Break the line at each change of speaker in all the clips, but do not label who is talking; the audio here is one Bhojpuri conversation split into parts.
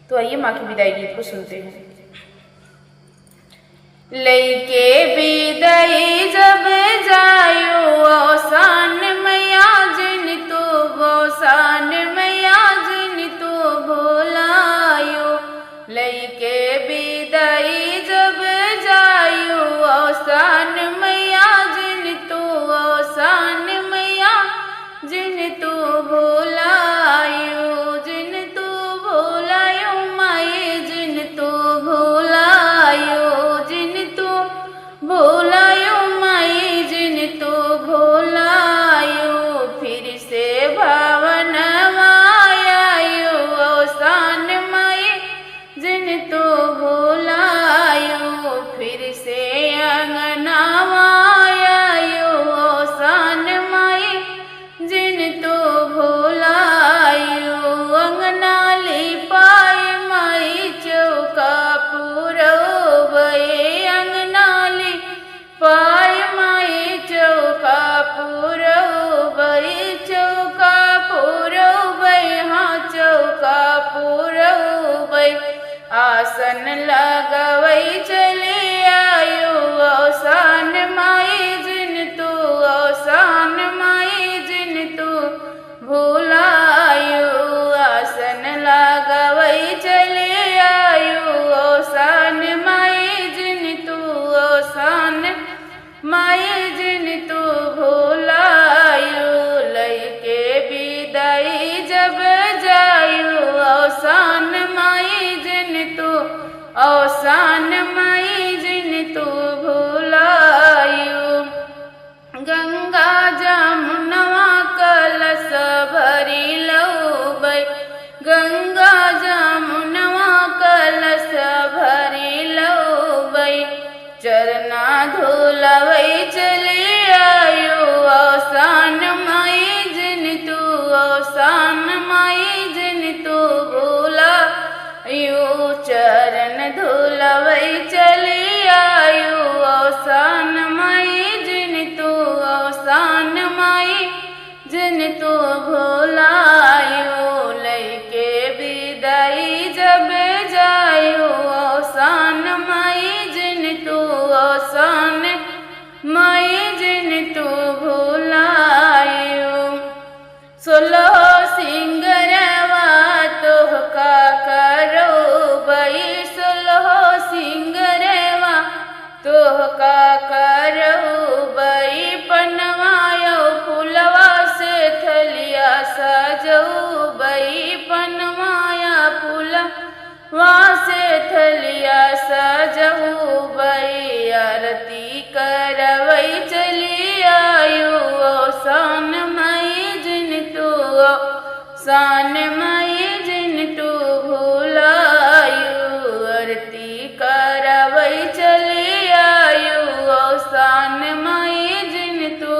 तो आइए माँ की विदाई गीत को सुनते हैं। लइके विदाई जब जायो औसान मैया जिन तो बौसान मैया जिन तो भोलायो। लइके विदाई जब जायो औसान मैया जिन तो औसान मैया जिन तो भोलायो। जिन तो भोलायो माए जिन तो भोलायो। भोलायो माई जिन तो भोलायो। फिर से भावन मायायो औसान माई जिन तो भोलायो। फिर से अंगना मायायो औसान माई जिन तो भोलायो। अंगना लिपाई माई चौका पुरवै। पाय माई चौका पुरवै। चौका पुरवै हाँ चौका पुरवै। आसन लगवै चली आयो औसान माई जिन तो औसान माई जिन तो भोलायो। आसन लगवै चली आयो औसान माई जिन तो औसान माई जिन तो भोलायो। लइके विदाई जब जायो औसान माई जिन तो औसान माई जिन तो भोलायो। गंगा जमुनवा कलश भरी लौबै। गंगा जमुनवा कलश भरी लौबै। चरना धोलवै चली आयो औसान माई जिन तो औसान माई जिन तो भोलायो। चरण धोलवै चली आयो औसान माई जिन तो औसान माई जिन तो भोलायो। लइके विदाई जब जायो औसान माई जिन तो औसान माई जिन तो भोलायो। 16 सिंगरवा तोहका करौबै। 16 सिंगरवा तोहका करौबै। पनवायो फुलवा से थलिया सजौबै। पनवाया फुलवा से थलिया सजौबै। आरती करवै चली आयो औसान माई जिन तो औसान माई जिन तो भोलायो। आरती करवै चली आयो औसान माई जिन तो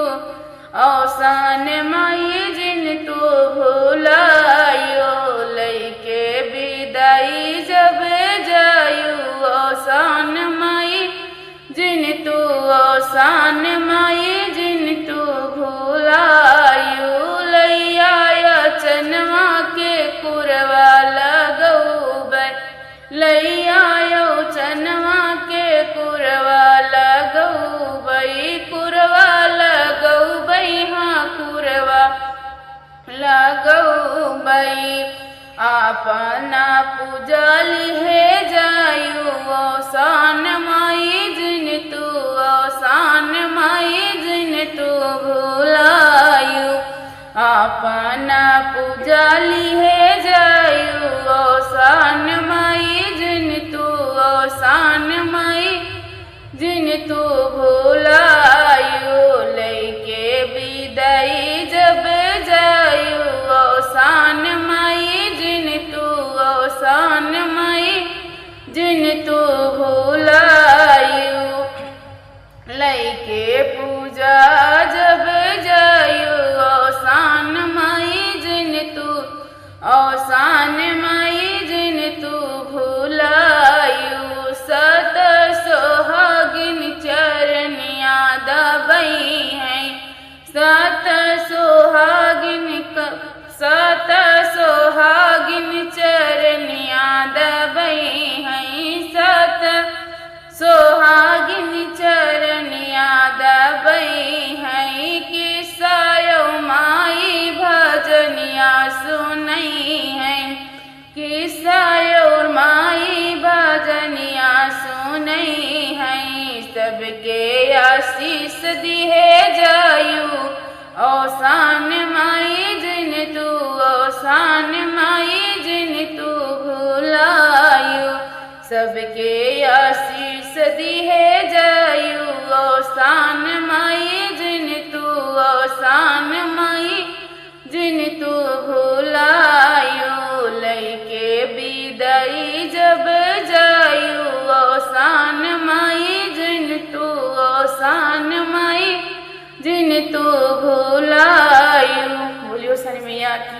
औसान माई जिन तो भोलायो। लइके विदाई जब जायो औसान माई जिन तो औसान माई जिन तो भोलायो। लैया चनवा के कुरवा लगौबै। लैया चनवा के कुरवा लगौबै। कुरवा लगौबै हाँ कुरवा लगौबै। अपना पूजली है जायो औसान माई जिन तो औसान माई जिन तो भोलायो। अपना पूजली है जायो औसान माई जिन तो औसान माई जिन तो भोलायो। लइके विदाई जब जायो औसान माई जिन तो औसान माई जिन तो भोलायो। लइके पूजा जब जायो औसान माई जिन तो औसान माई जिन तो भोलायो। 7 सोहागिन चरनिया दबै हैं। 7 सोहागिन चरनिया दी है जायु औसान माई जिन तू औसान माई जिन तू भुलायु सबके आशीष दी है जायु औसान माई जिन तू औसान माई जिन तू भुलायु लैके विदाई जब जायु औसान माई जिन तू औसान माई जिन तू भुलायु। बोलियो सनी मैया की।